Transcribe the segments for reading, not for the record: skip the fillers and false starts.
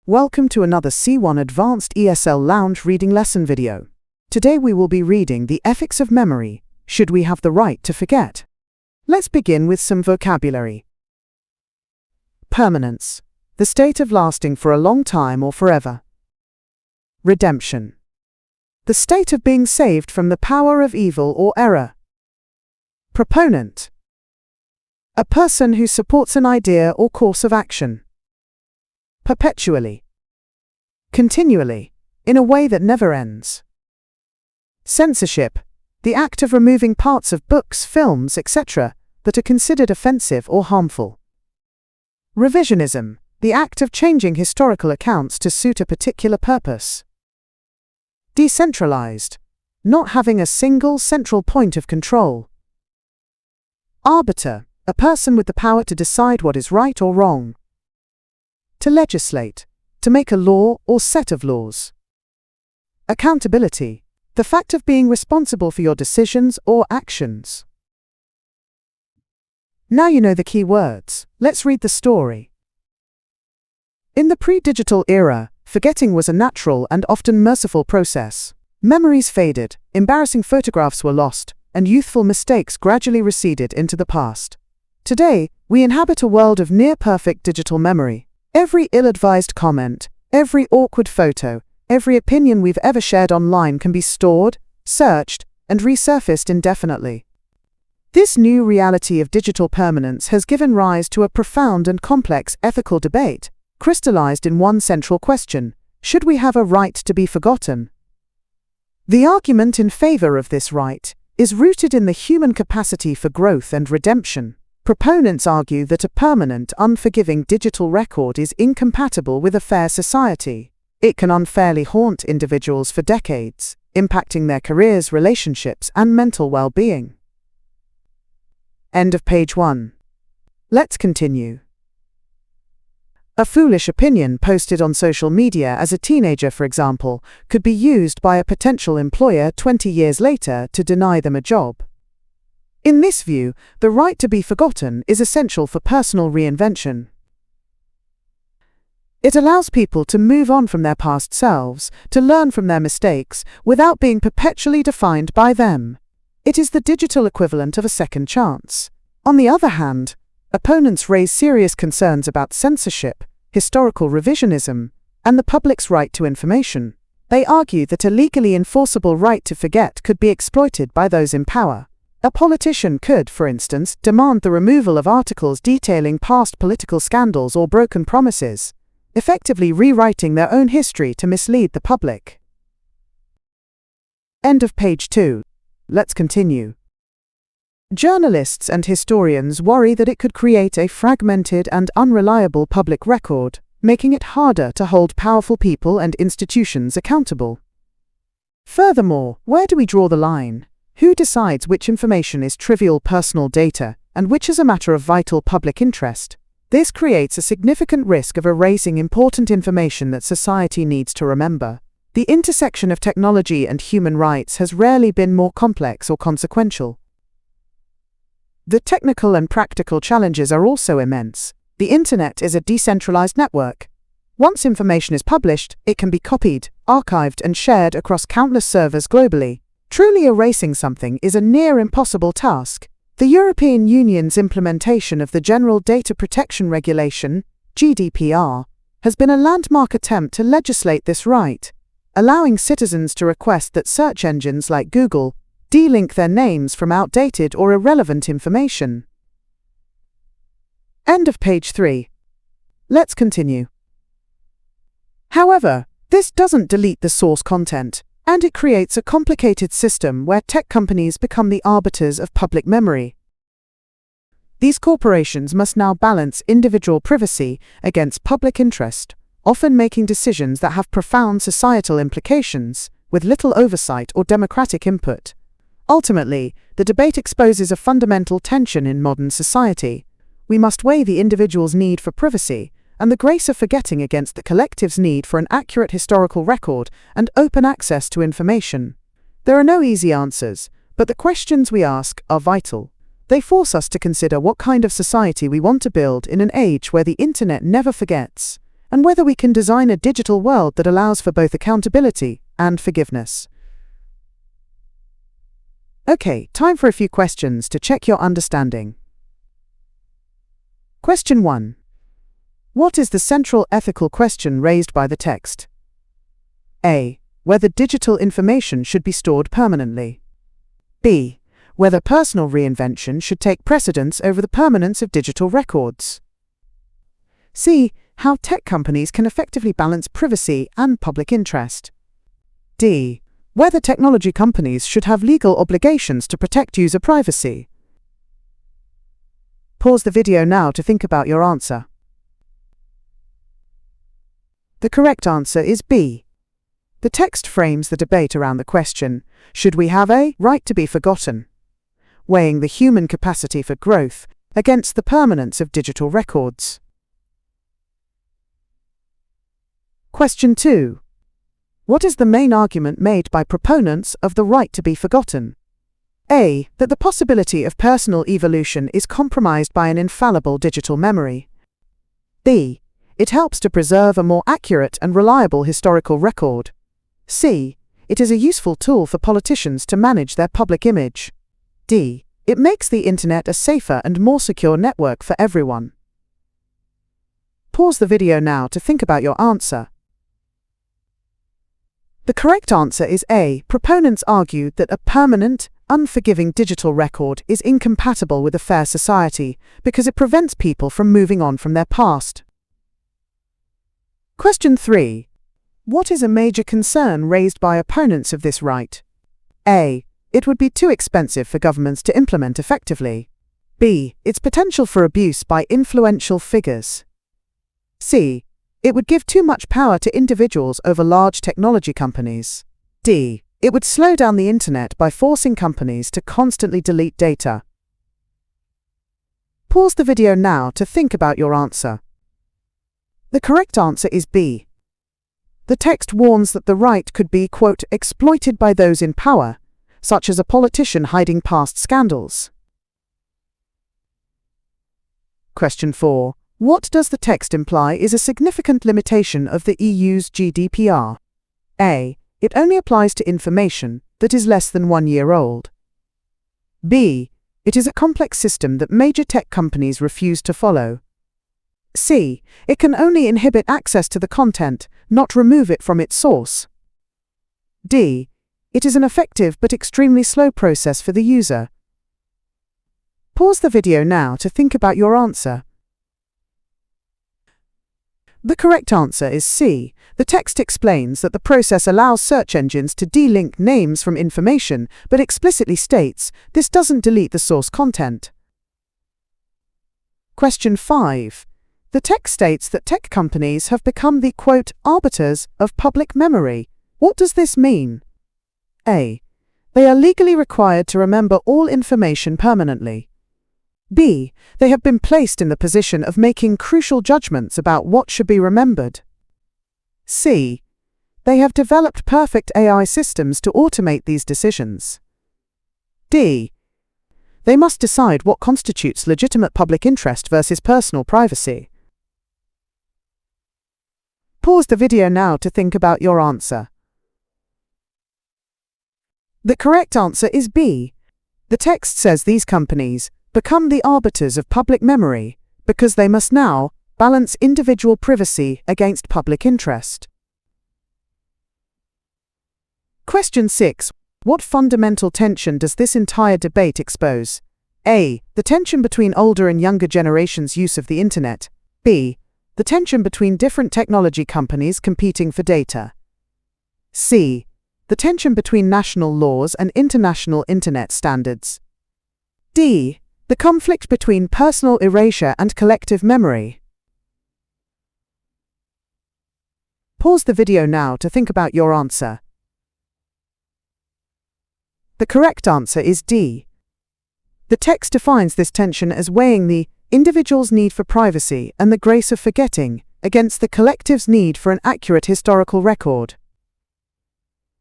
Welcome to another C1 Advanced ESL-lounge reading lesson video. Today we will be reading The Ethics of Memory. Should we have the right to forget? Let's begin with some vocabulary. Permanence. The state of lasting for a long time or forever. Redemption. The state of being saved from the power of evil or error. Proponent. A person who supports an idea or course of action. Perpetually. Continually, in a way that never ends. Censorship. The act of removing parts of books, films, etc. that are considered offensive or harmful. Revisionism. The act of changing historical accounts to suit a particular purpose. Decentralized. Not having a single central point of control. Arbiter. A person with the power to decide what is right or wrong. To legislate. To make a law or set of laws. Accountability. The fact of being responsible for your decisions or actions. Now you know the key words. Let's read the story. In the pre-digital era, forgetting was a natural and often merciful process. Memories faded, embarrassing photographs were lost, and youthful mistakes gradually receded into the past. Today, we inhabit a world of near-perfect digital memory. Every ill-advised comment, every awkward photo, every opinion we've ever shared online can be stored, searched, and resurfaced indefinitely. This new reality of digital permanence has given rise to a profound and complex ethical debate, crystallized in one central question: should we have a right to be forgotten? The argument in favor of this right is rooted in the human capacity for growth and redemption. Proponents argue that a permanent, unforgiving digital record is incompatible with a fair society. It can unfairly haunt individuals for decades, impacting their careers, relationships, and mental well-being. End of page 1. Let's continue. A foolish opinion posted on social media as a teenager, for example, could be used by a potential employer 20 years later to deny them a job. In this view, the right to be forgotten is essential for personal reinvention. It allows people to move on from their past selves, to learn from their mistakes, without being perpetually defined by them. It is the digital equivalent of a second chance. On the other hand, opponents raise serious concerns about censorship, historical revisionism, and the public's right to information. They argue that a legally enforceable right to forget could be exploited by those in power. A politician could, for instance, demand the removal of articles detailing past political scandals or broken promises, effectively rewriting their own history to mislead the public. End of page 2. Let's continue. Journalists and historians worry that it could create a fragmented and unreliable public record, making it harder to hold powerful people and institutions accountable. Furthermore, where do we draw the line? Who decides which information is trivial personal data and which is a matter of vital public interest? This creates a significant risk of erasing important information that society needs to remember. The intersection of technology and human rights has rarely been more complex or consequential. The technical and practical challenges are also immense. The Internet is a decentralized network. Once information is published, it can be copied, archived, and shared across countless servers globally. Truly erasing something is a near impossible task. The European Union's implementation of the General Data Protection Regulation, GDPR, has been a landmark attempt to legislate this right, allowing citizens to request that search engines like Google delink their names from outdated or irrelevant information. End of page 3. Let's continue. However, this doesn't delete the source content, and it creates a complicated system where tech companies become the arbiters of public memory. These corporations must now balance individual privacy against public interest, often making decisions that have profound societal implications, with little oversight or democratic input. Ultimately, the debate exposes a fundamental tension in modern society. We must weigh the individual's need for privacy and the grace of forgetting against the collective's need for an accurate historical record and open access to information. There are no easy answers, but the questions we ask are vital. They force us to consider what kind of society we want to build in an age where the internet never forgets, and whether we can design a digital world that allows for both accountability and forgiveness. Okay, time for a few questions to check your understanding. Question 1. What is the central ethical question raised by the text? A. Whether digital information should be stored permanently. B. Whether personal reinvention should take precedence over the permanence of digital records. C. How tech companies can effectively balance privacy and public interest. D. Whether technology companies should have legal obligations to protect user privacy. Pause the video now to think about your answer. The correct answer is B. The text frames the debate around the question, should we have a right to be forgotten? Weighing the human capacity for growth against the permanence of digital records. Question 2. What is the main argument made by proponents of the right to be forgotten? A. That the possibility of personal evolution is compromised by an infallible digital memory. B. It helps to preserve a more accurate and reliable historical record. C. It is a useful tool for politicians to manage their public image. D. It makes the internet a safer and more secure network for everyone. Pause the video now to think about your answer. The correct answer is A. Proponents argued that a permanent, unforgiving digital record is incompatible with a fair society because it prevents people from moving on from their past. Question 3. What is a major concern raised by opponents of this right? A. It would be too expensive for governments to implement effectively. B. Its potential for abuse by influential figures. C. It would give too much power to individuals over large technology companies. D. It would slow down the internet by forcing companies to constantly delete data. Pause the video now to think about your answer. The correct answer is B. The text warns that the right could be, quote, exploited by those in power, such as a politician hiding past scandals. Question 4. What does the text imply is a significant limitation of the EU's GDPR? A. It only applies to information that is less than 1 year old. B. It is a complex system that major tech companies refuse to follow. C. It can only inhibit access to the content, not remove it from its source. D. It is an effective but extremely slow process for the user. Pause the video now to think about your answer. The correct answer is C. The text explains that the process allows search engines to delink names from information, but explicitly states this doesn't delete the source content. Question 5. The text states that tech companies have become the, quote, arbiters of public memory. What does this mean? A. They are legally required to remember all information permanently. B. They have been placed in the position of making crucial judgments about what should be remembered. C. They have developed perfect AI systems to automate these decisions. D. They must decide what constitutes legitimate public interest versus personal privacy. Pause the video now to think about your answer. The correct answer is B. The text says these companies become the arbiters of public memory because they must now balance individual privacy against public interest. Question 6. What fundamental tension does this entire debate expose? A. The tension between older and younger generations' use of the internet. B. The tension between different technology companies competing for data. C. The tension between national laws and international internet standards. D. The conflict between personal erasure and collective memory. Pause the video now to think about your answer. The correct answer is D. The text defines this tension as weighing the individual's need for privacy and the grace of forgetting against the collective's need for an accurate historical record.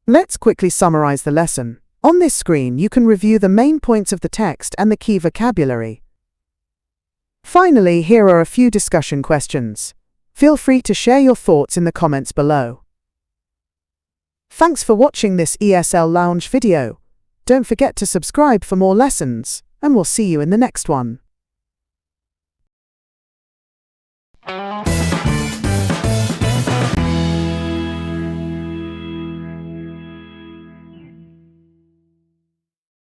Let's quickly summarize the lesson. On this screen, you can review the main points of the text and the key vocabulary. Finally, here are a few discussion questions. Feel free to share your thoughts in the comments below. Thanks for watching this ESL Lounge video. Don't forget to subscribe for more lessons, and we'll see you in the next one.